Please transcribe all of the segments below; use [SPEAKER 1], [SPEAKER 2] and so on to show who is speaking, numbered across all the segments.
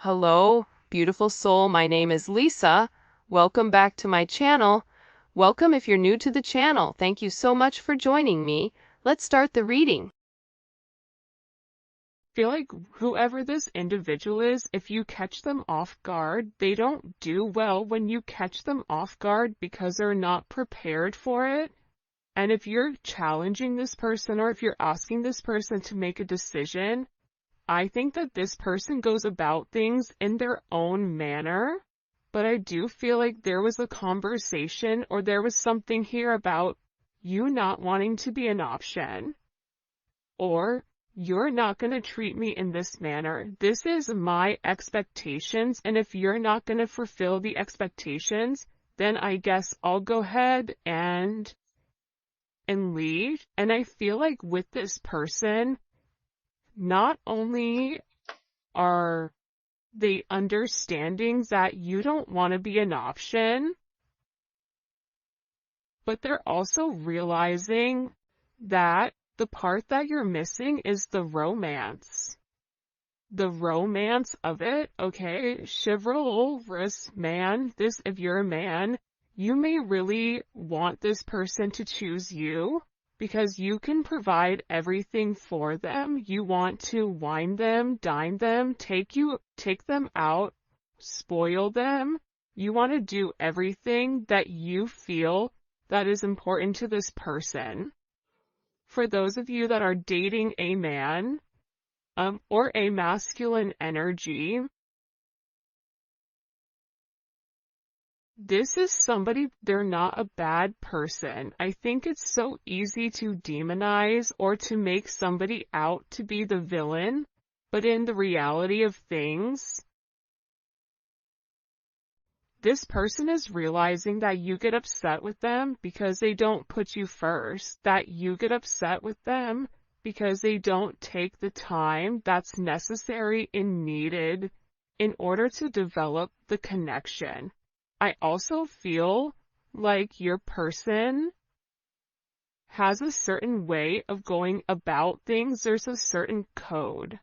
[SPEAKER 1] Hello, beautiful soul. My name is Lisa. Welcome back to my channel. Welcome if you're new to the channel. Thank you so much for joining me. Let's start the reading.
[SPEAKER 2] Feel like whoever this individual is, if you catch them off guard, they don't do well when you catch them off guard because they're not prepared for it. And if you're challenging this person or if you're asking this person to make a decision, I think that this person goes about things in their own manner. But I do feel like there was a conversation or there was something here about you not wanting to be an option, or you're not going to treat me in this manner. This is my expectations, and if you're not going to fulfill the expectations, then I guess I'll go ahead and leave. And I feel like with this person, not only are they understanding that you don't want to be an option, but they're also realizing that the part that you're missing is the romance. The romance of it, okay? Chivalrous man, if you're a man, you may really want this person to choose you because you can provide everything for them. You want to wine them, dine them, take them out, spoil them. You want to do everything that you feel that is important to this person. For those of you that are dating a man, or a masculine energy, this is somebody, they're not a bad person. I think it's so easy to demonize or to make somebody out to be the villain, but in the reality of things, this person is realizing that you get upset with them because they don't put you first, that you get upset with them because they don't take the time that's necessary and needed in order to develop the connection. I also feel like your person has a certain way of going about things. There's a certain code.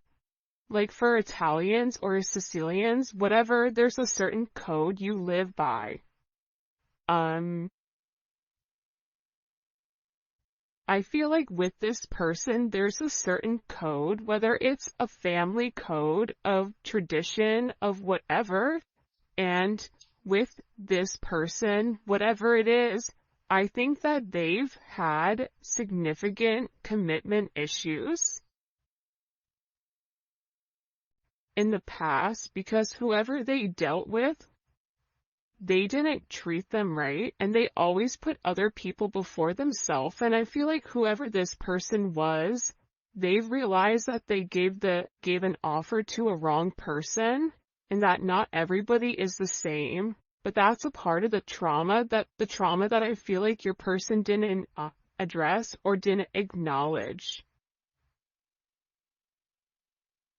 [SPEAKER 2] Like for Italians or Sicilians, whatever, there's a certain code you live by. I feel like with this person, there's a certain code, whether it's a family code of tradition of whatever, and with this person, whatever it is, I think that they've had significant commitment issues in the past because whoever they dealt with, they didn't treat them right, and they always put other people before themselves. And I feel like whoever this person was, they've realized that they gave an offer to a wrong person, and that not everybody is the same. But that's a part of the trauma that I feel like your person didn't address or didn't acknowledge.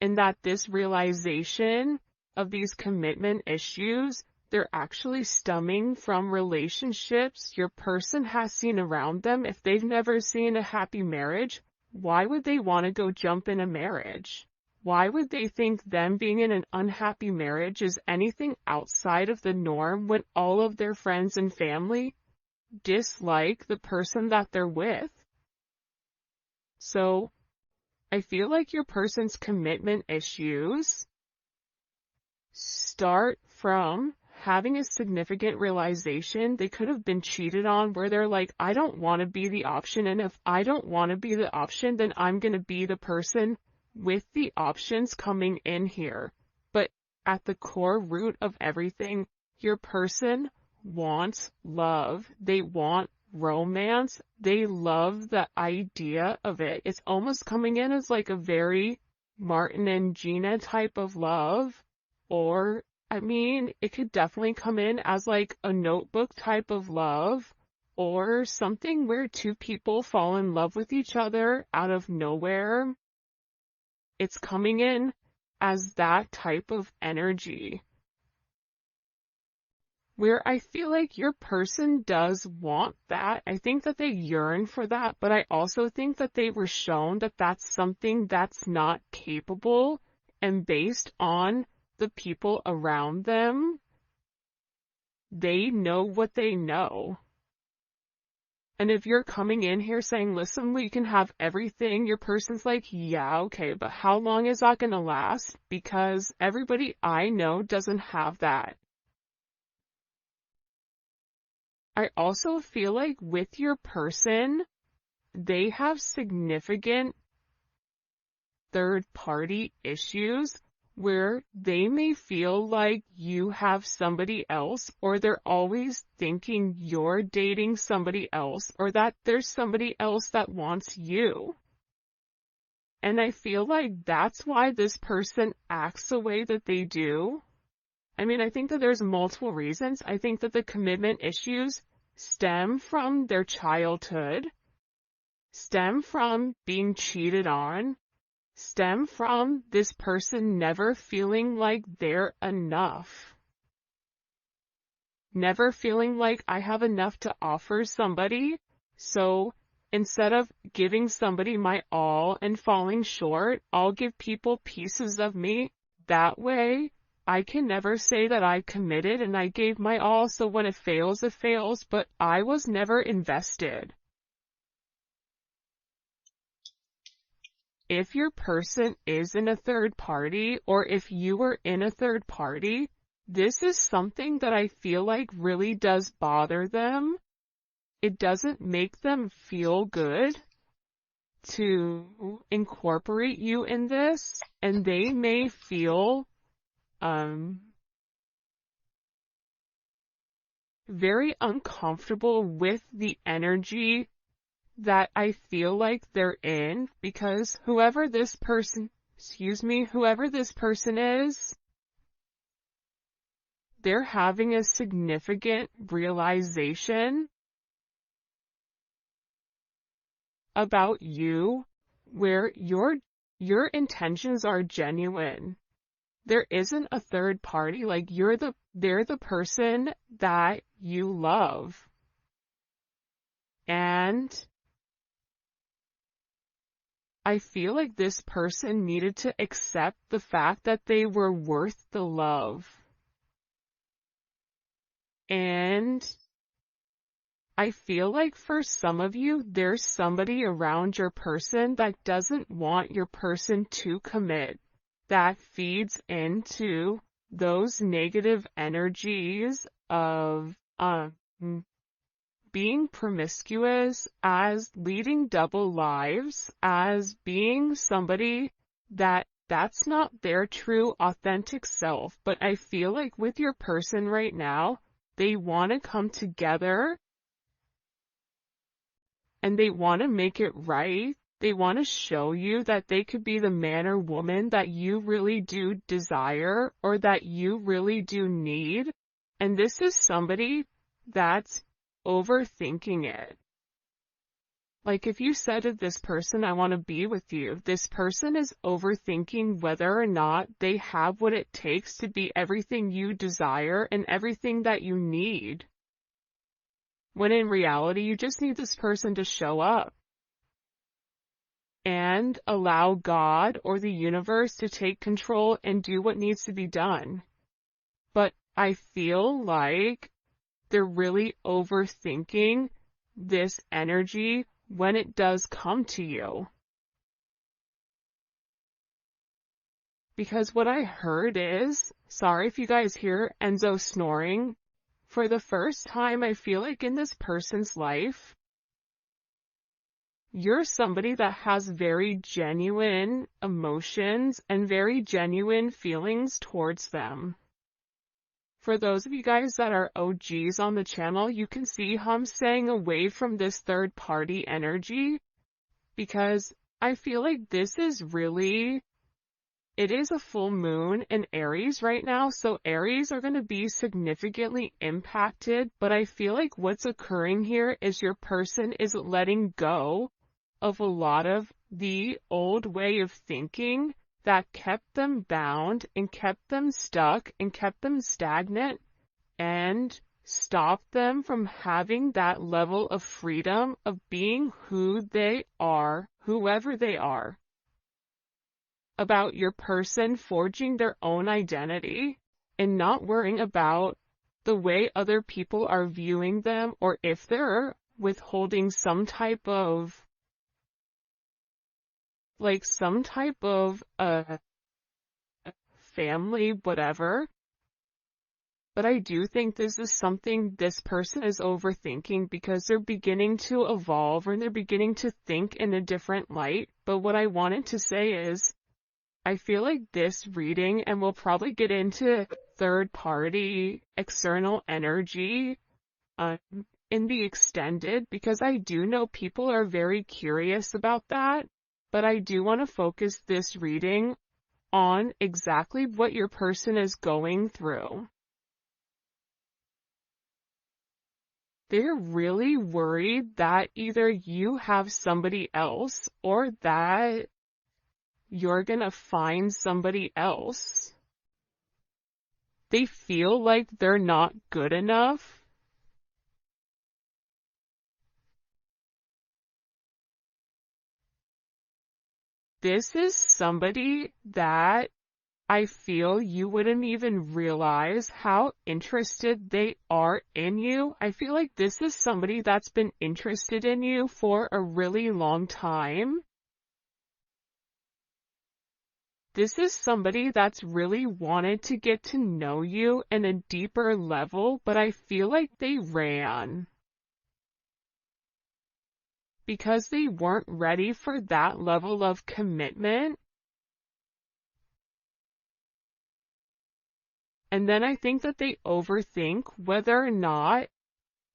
[SPEAKER 2] And that this realization of these commitment issues, they're actually stemming from relationships your person has seen around them. If they've never seen a happy marriage, why would they want to go jump in a marriage? Why would they think them being in an unhappy marriage is anything outside of the norm when all of their friends and family dislike the person that they're with? So I feel like your person's commitment issues start from having a significant realization they could have been cheated on, where they're like, I don't want to be the option, and if I don't want to be the option, then I'm going to be the person with the options coming in here. But at the core root of everything, your person wants love. They want romance. They love the idea of it. It's almost coming in as like a very Martin and Gina type of love, or I mean, it could definitely come in as like a Notebook type of love, or something where two people fall in love with each other out of nowhere. It's coming in as that type of energy, where I feel like your person does want that. I think that they yearn for that, but I also think that they were shown that that's something that's not capable, and based on the people around them, they know what they know. And if you're coming in here saying, listen, we can have everything, your person's like, yeah, okay, but how long is that going to last? Because everybody I know doesn't have that. I also feel like with your person, they have significant third-party issues where they may feel like you have somebody else, or they're always thinking you're dating somebody else, or that there's somebody else that wants you. And I feel like that's why this person acts the way that they do. I mean, I think that there's multiple reasons. I think that the commitment issues stem from their childhood, stem from being cheated on, stem from this person never feeling like they're enough. Never feeling like I have enough to offer somebody, so instead of giving somebody my all and falling short, I'll give people pieces of me. That way, I can never say that I committed and I gave my all, so when it fails, but I was never invested. If your person is in a third party, or if you were in a third party, this is something that I feel like really does bother them. It doesn't make them feel good to incorporate you in this, and they may feel very uncomfortable with the energy that I feel like they're in, because whoever this person is, they're having a significant realization about you where your intentions are genuine. There isn't a third party, like they're the person that you love. And I feel like this person needed to accept the fact that they were worth the love. And I feel like for some of you, there's somebody around your person that doesn't want your person to commit, that feeds into those negative energies of being promiscuous, as leading double lives, as being somebody that's not their true authentic self. But I feel like with your person right now, they want to come together and they want to make it right. They want to show you that they could be the man or woman that you really do desire, or that you really do need. And this is somebody that's overthinking it. Like if you said to this person, I want to be with you, this person is overthinking whether or not they have what it takes to be everything you desire and everything that you need. When in reality, you just need this person to show up and allow God or the universe to take control and do what needs to be done. But I feel like they're really overthinking this energy when it does come to you. Because what I heard is, sorry if you guys hear Enzo snoring, for the first time I feel like in this person's life, you're somebody that has very genuine emotions and very genuine feelings towards them. For those of you guys that are OGs on the channel, you can see how I'm staying away from this third party energy, because I feel like this is really, it is a full moon in Aries right now, so Aries are going to be significantly impacted, but I feel like what's occurring here is your person is letting go of a lot of the old way of thinking that kept them bound and kept them stuck and kept them stagnant and stopped them from having that level of freedom of being who they are, whoever they are. about your person forging their own identity and not worrying about the way other people are viewing them, or if they're withholding some type of family, whatever. But I do think this is something this person is overthinking because they're beginning to evolve and they're beginning to think in a different light. But what I wanted to say is, I feel like this reading, and we'll probably get into third party external energy in the extended, because I do know people are very curious about that. But I do want to focus this reading on exactly what your person is going through. They're really worried that either you have somebody else or that you're gonna find somebody else. They feel like they're not good enough. This is somebody that I feel you wouldn't even realize how interested they are in you. I feel like this is somebody that's been interested in you for a really long time. This is somebody that's really wanted to get to know you in a deeper level, but I feel like they ran because they weren't ready for that level of commitment. And then I think that they overthink whether or not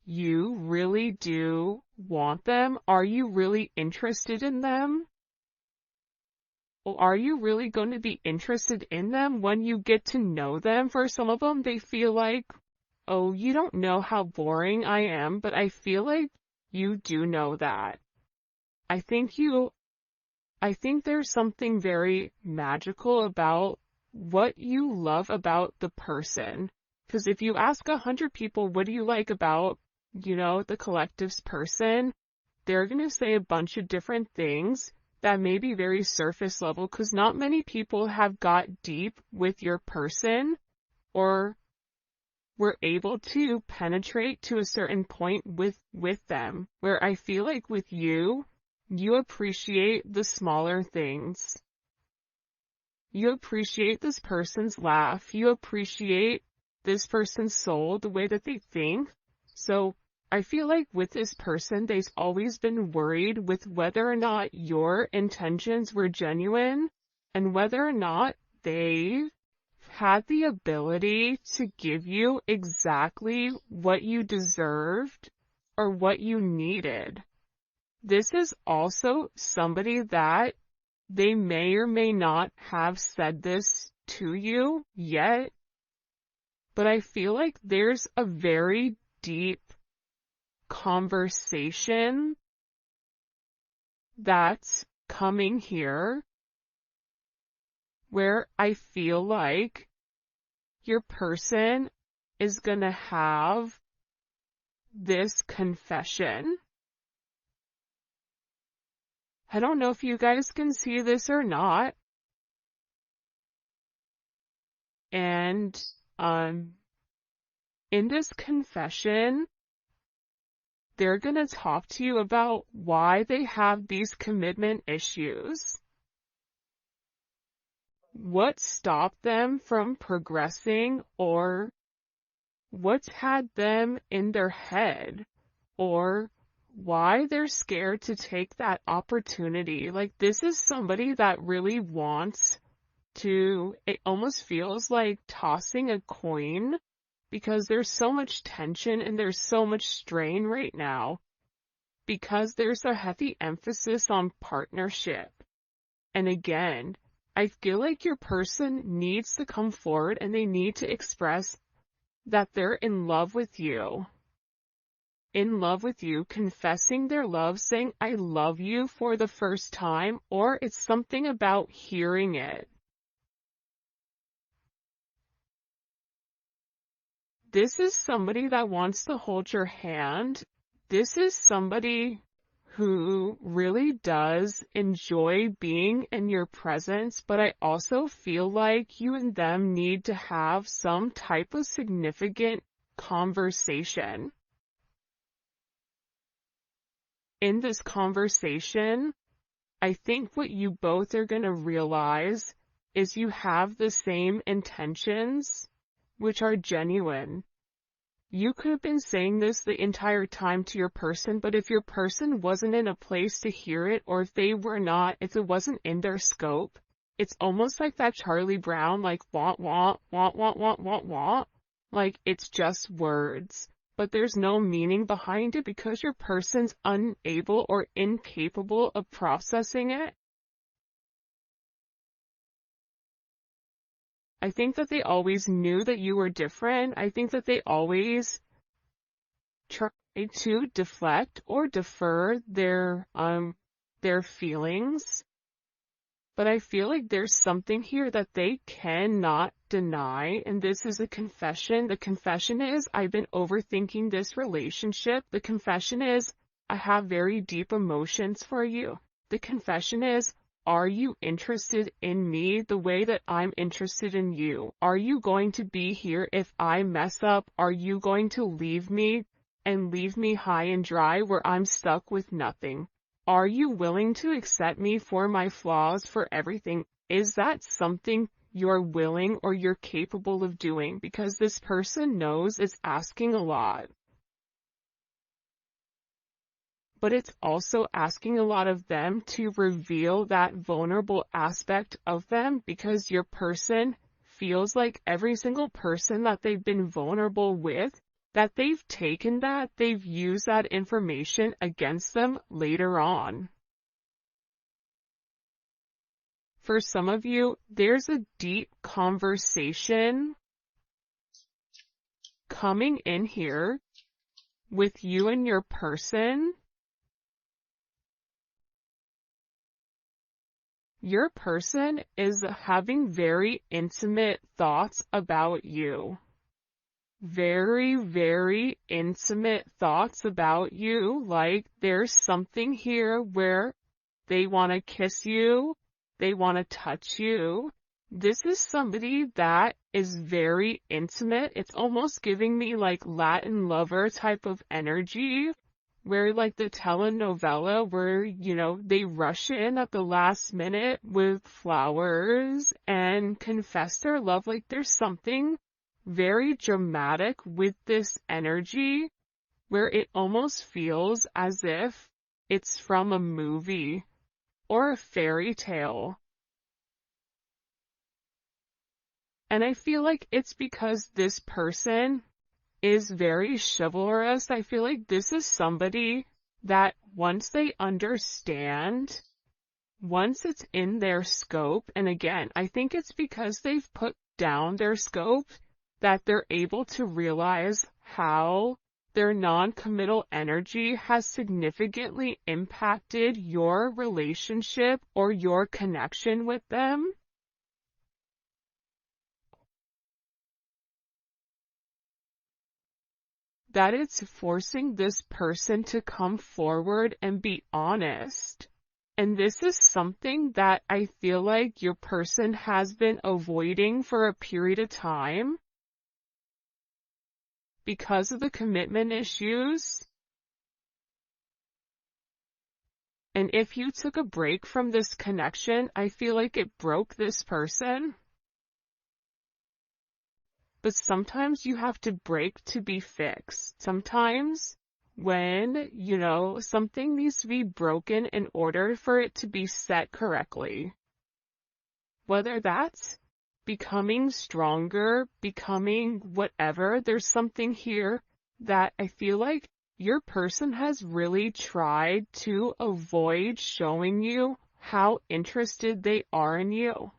[SPEAKER 2] you really do want them. Are you really interested in them? Or are you really going to be interested in them when you get to know them? For some of them, they feel like, oh, you don't know how boring I am, but I feel like you do know that. I think there's something very magical about what you love about the person. Because if you ask 100 people, what do you like about, the collective's person, they're going to say a bunch of different things that may be very surface level, because not many people have got deep with your person or were able to penetrate to a certain point with them, where I feel like with you, you appreciate the smaller things. You appreciate this person's laugh. You appreciate this person's soul, the way that they think. So I feel like with this person, they've always been worried with whether or not your intentions were genuine and whether or not they had the ability to give you exactly what you deserved or what you needed. This is also somebody that they may or may not have said this to you yet, but I feel like there's a very deep conversation that's coming here where I feel like your person is gonna have this confession. I don't know if you guys can see this or not. And in this confession, they're going to talk to you about why they have these commitment issues. What stopped them from progressing, or what's had them in their head, or why they're scared to take that opportunity. Like, this is somebody that really wants to, it almost feels like tossing a coin, because there's so much tension and there's so much strain right now, because there's a heavy emphasis on partnership. And again, I feel like your person needs to come forward and they need to express that they're in love with you. In love with you, confessing their love, saying, I love you for the first time, or it's something about hearing it. This is somebody that wants to hold your hand. This is somebody who really does enjoy being in your presence, but I also feel like you and them need to have some type of significant conversation. In this conversation, I think what you both are going to realize is you have the same intentions, which are genuine. You could have been saying this the entire time to your person, but if your person wasn't in a place to hear it, or if it wasn't in their scope, it's almost like that Charlie Brown, like, want, want. Like, it's just words. But there's no meaning behind it because your person's unable or incapable of processing it. I think that they always knew that you were different. I think that they always tried to deflect or defer their feelings. But I feel like there's something here that they cannot deny, and this is a confession. The confession is, I've been overthinking this relationship. The confession is, I have very deep emotions for you. The confession is, are you interested in me the way that I'm interested in you? Are you going to be here if I mess up? Are you going to leave me and leave me high and dry where I'm stuck with nothing? Are you willing to accept me for my flaws, for everything? Is that something you're willing or you're capable of doing? Because this person knows it's asking a lot. But it's also asking a lot of them to reveal that vulnerable aspect of them, because your person feels like every single person that they've been vulnerable with, that they've taken that, they've used that information against them later on. For some of you, there's a deep conversation coming in here with you and your person. Your person is having very intimate thoughts about you. Very, very intimate thoughts about you. Like, there's something here where they want to kiss you, they want to touch you. This is somebody that is very intimate. It's almost giving me like Latin lover type of energy, where like the telenovela where, they rush in at the last minute with flowers and confess their love. Like, there's something very dramatic with this energy where it almost feels as if it's from a movie or a fairy tale. And I feel like it's because this person is very chivalrous. I feel like this is somebody that once they understand, once it's in their scope, and again, I think it's because they've put down their scope, that they're able to realize how their non-committal energy has significantly impacted your relationship or your connection with them. That it's forcing this person to come forward and be honest. And this is something that I feel like your person has been avoiding for a period of time because of the commitment issues. And if you took a break from this connection, I feel like it broke this person. But sometimes you have to break to be fixed. Sometimes when, something needs to be broken in order for it to be set correctly. Whether that's becoming stronger, becoming whatever, there's something here that I feel like your person has really tried to avoid showing you how interested they are in you.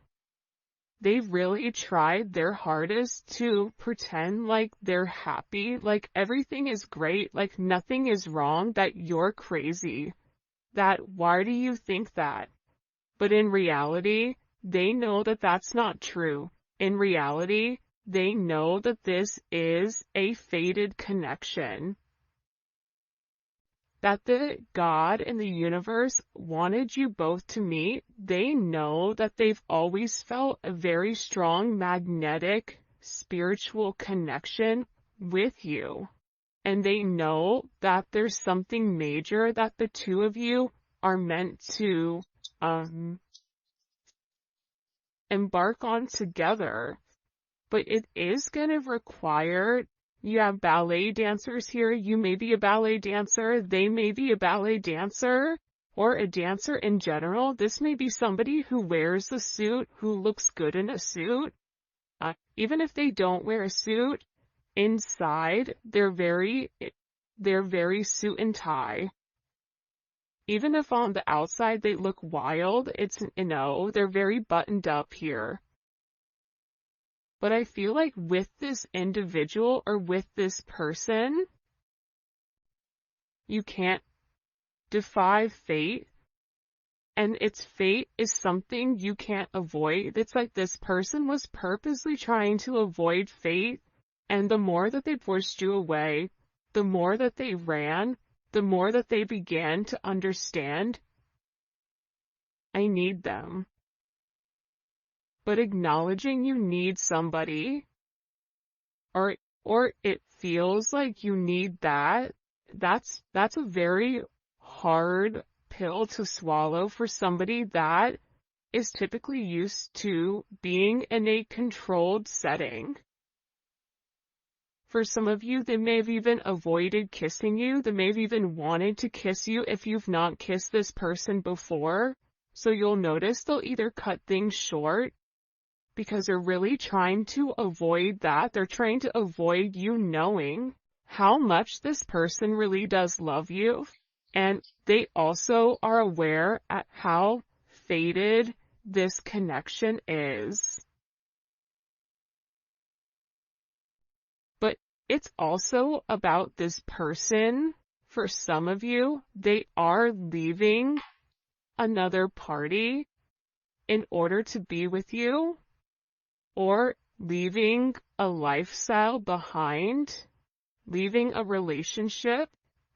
[SPEAKER 2] They've really tried their hardest to pretend like they're happy, like everything is great, like nothing is wrong, that you're crazy. That why do you think that? But in reality, they know that that's not true. In reality, they know that this is a fated connection. that the God and the universe wanted you both to meet. They know that they've always felt a very strong magnetic spiritual connection with you. And they know that there's something major that the two of you are meant to embark on together. But it is going to require, you have ballet dancers here, you may be a ballet dancer, they may be a ballet dancer, or a dancer in general. This may be somebody who wears a suit, who looks good in a suit. Even if they don't wear a suit, inside, they're very suit and tie. Even if on the outside they look wild, they're very buttoned up here. But I feel like with this individual or with this person, you can't defy fate. And its fate is something you can't avoid. It's like this person was purposely trying to avoid fate. And the more that they pushed you away, the more that they ran, the more that they began to understand, I need them. But acknowledging you need somebody, or it feels like you need that's a very hard pill to swallow for somebody that is typically used to being in a controlled setting. For some of you, they may have even avoided kissing you. They may have even wanted to kiss you if you've not kissed this person before. So you'll notice they'll either cut things short because they're really trying to avoid that. They're trying to avoid you knowing how much this person really does love you. And they also are aware at how fated this connection is. But it's also about this person. For some of you, they are leaving another party in order to be with you, or leaving a lifestyle behind, leaving a relationship.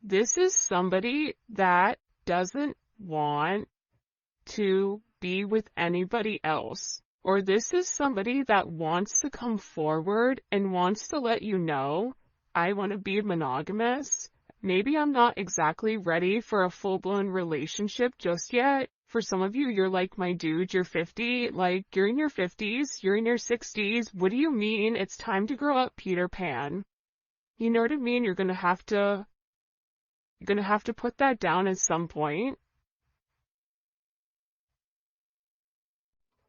[SPEAKER 2] This is somebody that doesn't want to be with anybody else. Or this is somebody that wants to come forward and wants to let you know, I want to be monogamous. Maybe I'm not exactly ready for a full-blown relationship just yet. For some of you, you're like, my dude, you're 50, like, you're in your 50s, you're in your 60s. What do you mean? It's time to grow up, Peter Pan. You know what I mean? You're gonna have to put that down at some point.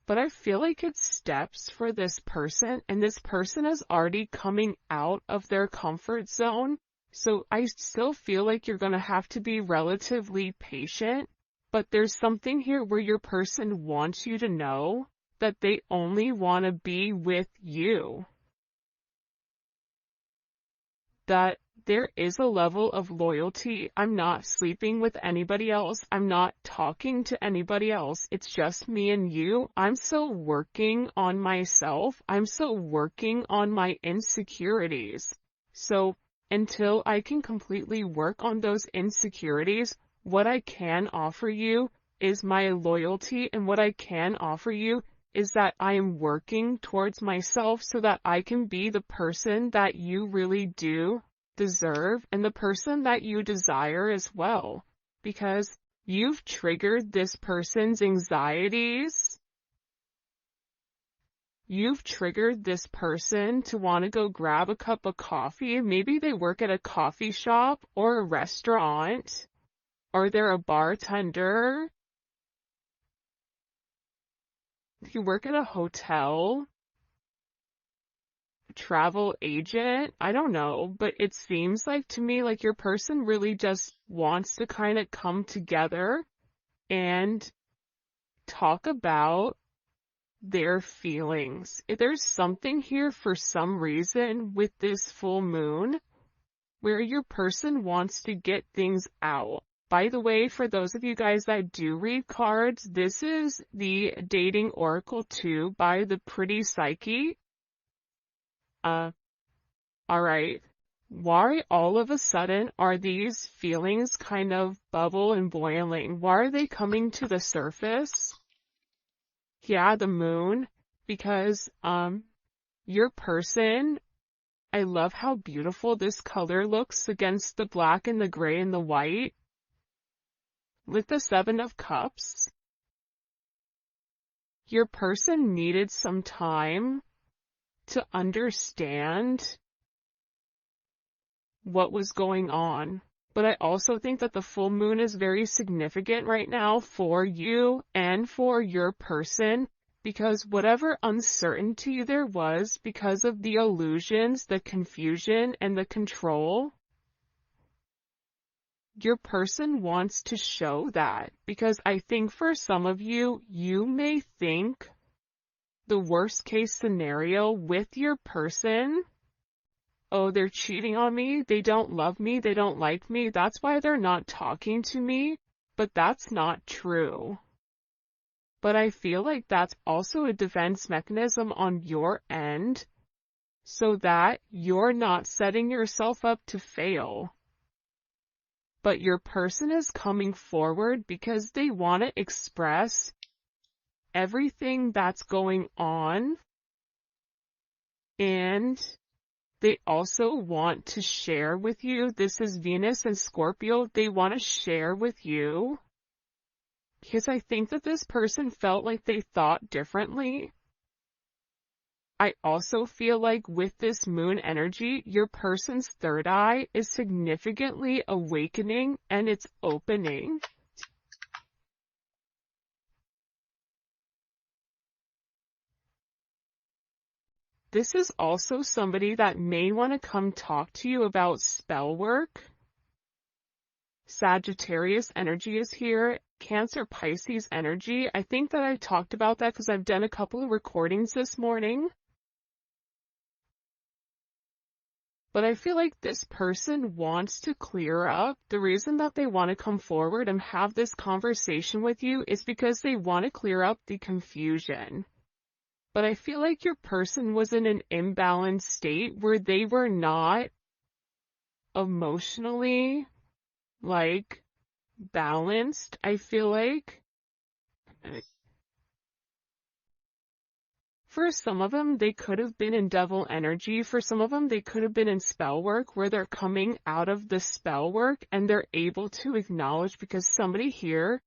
[SPEAKER 2] But I feel like it's steps for this person, and this person is already coming out of their comfort zone. So I still feel like you're gonna have to be relatively patient. But there's something here where your person wants you to know that they only want to be with you. That there is a level of loyalty. I'm not sleeping with anybody else. I'm not talking to anybody else. It's just me and you. I'm still working on myself. I'm still working on my insecurities. So until I can completely work on those insecurities, what I can offer you is my loyalty, and what I can offer you is that I am working towards myself so that I can be the person that you really do deserve and the person that you desire as well. Because you've triggered this person's anxieties. You've triggered this person to want to go grab a cup of coffee. Maybe they work at a coffee shop or a restaurant. Or they're a bartender. You work at a hotel. Travel agent. I don't know, but it seems like to me like your person really just wants to kind of come together and talk about their feelings. If there's something here for some reason with this full moon where your person wants to get things out. By the way, for those of you guys that do read cards, this is the Dating Oracle 2 by the Pretty Psyche. Alright. Why all of a sudden are these feelings kind of bubble and boiling? Why are they coming to the surface? Yeah, the moon, because your person, I love how beautiful this color looks against the black and the gray and the white. With the Seven of Cups, your person needed some time to understand what was going on. But I also think that the full moon is very significant right now for you and for your person, because whatever uncertainty there was because of the illusions, the confusion, and the control, your person wants to show that. Because I think for some of you, you may think the worst case scenario with your person, oh, they're cheating on me, they don't love me, they don't like me, that's why they're not talking to me. But that's not true. But I feel like that's also a defense mechanism on your end, so that you're not setting yourself up to fail. But your person is coming forward because they want to express everything that's going on, and they also want to share with you. This is Venus and Scorpio. They want to share with you because I think that this person felt like they thought differently. I also feel like with this moon energy, your person's third eye is significantly awakening and it's opening. This is also somebody that may want to come talk to you about spell work. Sagittarius energy is here. Cancer, Pisces energy. I think that I talked about that because I've done a couple of recordings this morning. But I feel like this person wants to clear up. The reason that they want to come forward and have this conversation with you is because they want to clear up the confusion. But I feel like your person was in an imbalanced state where they were not emotionally, balanced, I feel like. For some of them, they could have been in devil energy. For some of them, they could have been in spell work where they're coming out of the spell work and they're able to acknowledge, because somebody here,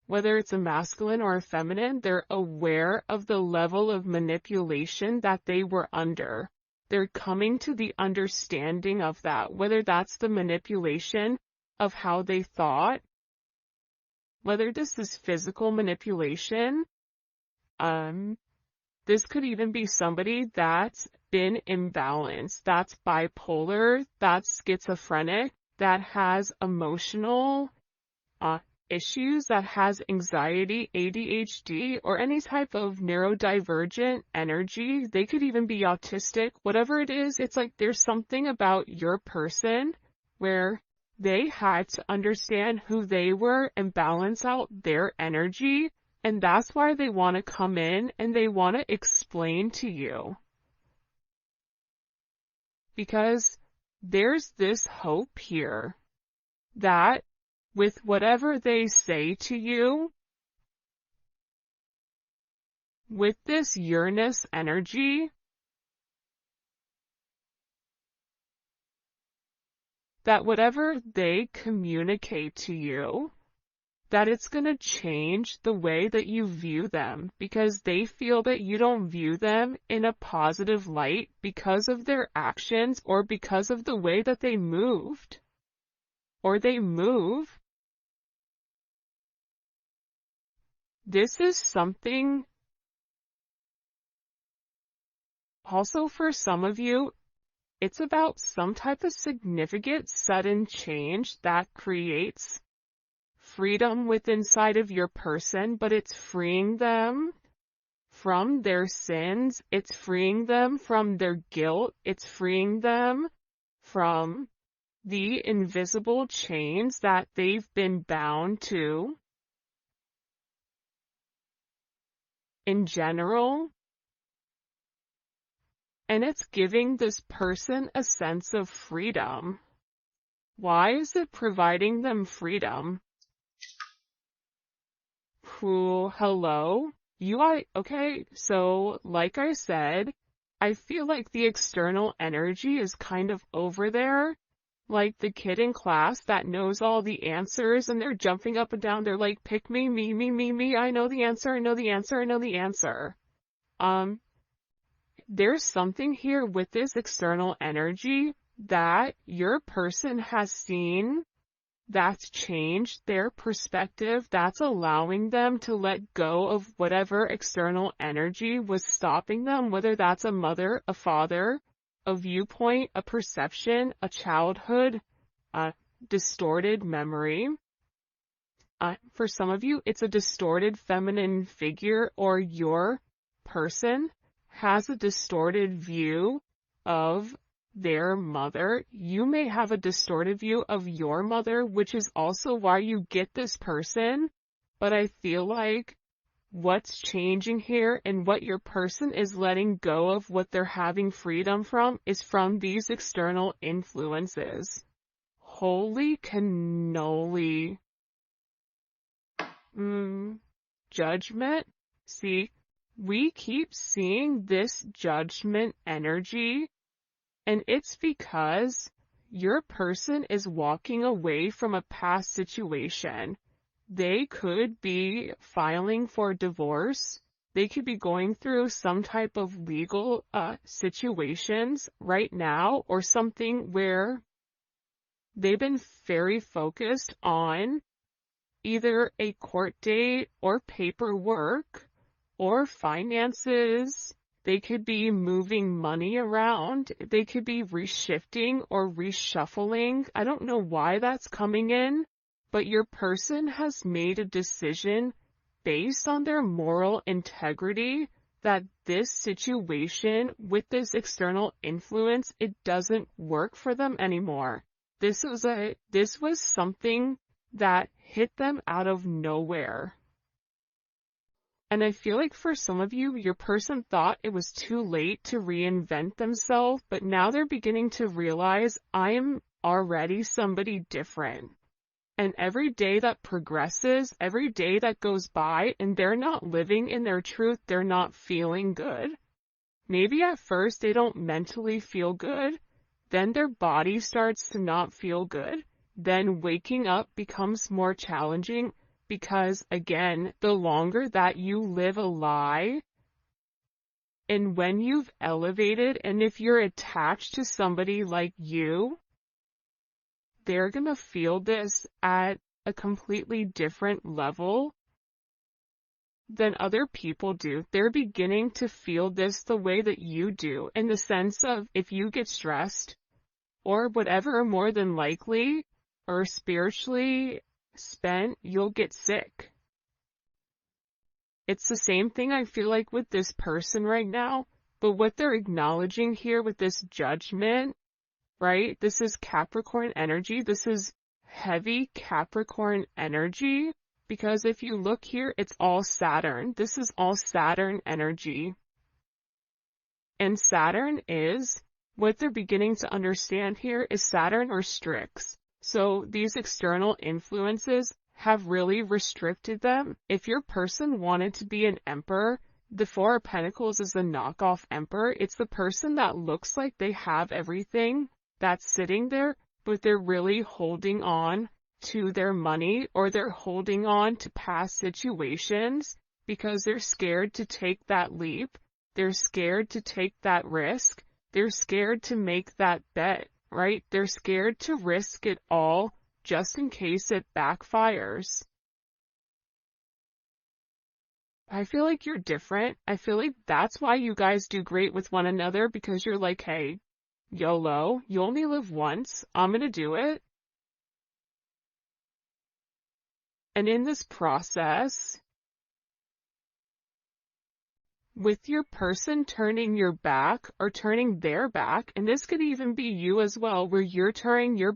[SPEAKER 2] whether it's a masculine or a feminine, they're aware of the level of manipulation that they were under. They're coming to the understanding of that, whether that's the manipulation of how they thought, whether this is physical manipulation. This could even be somebody that's been imbalanced, that's bipolar, that's schizophrenic, that has emotional issues, that has anxiety, ADHD, or any type of neurodivergent energy. They could even be autistic. Whatever it is, it's like there's something about your person where they had to understand who they were and balance out their energy. And that's why they want to come in and they want to explain to you. Because there's this hope here that with whatever they say to you, with this Uranus energy, that whatever they communicate to you, that it's going to change the way that you view them, because they feel that you don't view them in a positive light because of their actions or because of the way that they moved or they move. This is something also for some of you, it's about some type of significant sudden change that creates freedom within inside of your person, but it's freeing them from their sins, it's freeing them from their guilt, it's freeing them from the invisible chains that they've been bound to. In general, and it's giving this person a sense of freedom. Why is it providing them freedom? Cool, hello? Okay, so like I said, I feel like the external energy is kind of over there, like the kid in class that knows all the answers and they're jumping up and down. They're like, pick me, me, I know the answer, I know the answer, I know the answer. There's something here with this external energy that your person has seen that's changed their perspective, that's allowing them to let go of whatever external energy was stopping them, whether that's a mother, a father, a viewpoint, a perception, a childhood, a distorted memory. For some of you, it's a distorted feminine figure, or your person has a distorted view of their mother. You may have a distorted view of your mother, which is also why you get this person. But I feel like what's changing here and what your person is letting go of, what they're having freedom from, is from these external influences. Holy cannoli. Judgment. See, we keep seeing this judgment energy, and it's because your person is walking away from a past situation. They could be filing for divorce. They could be going through some type of legal situations right now, or something where they've been very focused on either a court date or paperwork or finances. They could be moving money around. They could be reshifting or reshuffling. I don't know why that's coming in, but your person has made a decision based on their moral integrity that this situation with this external influence, it doesn't work for them anymore. This was something that hit them out of nowhere. And I feel like for some of you, your person thought it was too late to reinvent themselves, but now they're beginning to realize, I am already somebody different. And every day that progresses, every day that goes by, and they're not living in their truth, they're not feeling good. Maybe at first they don't mentally feel good, then their body starts to not feel good. Then waking up becomes more challenging because, again, the longer that you live a lie, and when you've elevated, and if you're attached to somebody like you, they're gonna feel this at a completely different level than other people do. They're beginning to feel this the way that you do, in the sense of if you get stressed or whatever, more than likely, or spiritually spent, you'll get sick. It's the same thing I feel like with this person right now, but what they're acknowledging here with this judgment, right? This is Capricorn energy. This is heavy Capricorn energy, because if you look here, it's all Saturn. This is all Saturn energy. And Saturn is, what they're beginning to understand here is Saturn restricts. So these external influences have really restricted them. If your person wanted to be an emperor, the Four of Pentacles is the knockoff emperor. It's the person that looks like they have everything that's sitting there, but they're really holding on to their money, or they're holding on to past situations because they're scared to take that leap. They're scared to take that risk. They're scared to make that bet, right? They're scared to risk it all just in case it backfires. I feel like you're different. I feel like that's why you guys do great with one another, because you're like, hey, YOLO, you only live once. I'm gonna do it. And in this process, with your person turning your back or turning their back, and this could even be you as well, where you're turning your back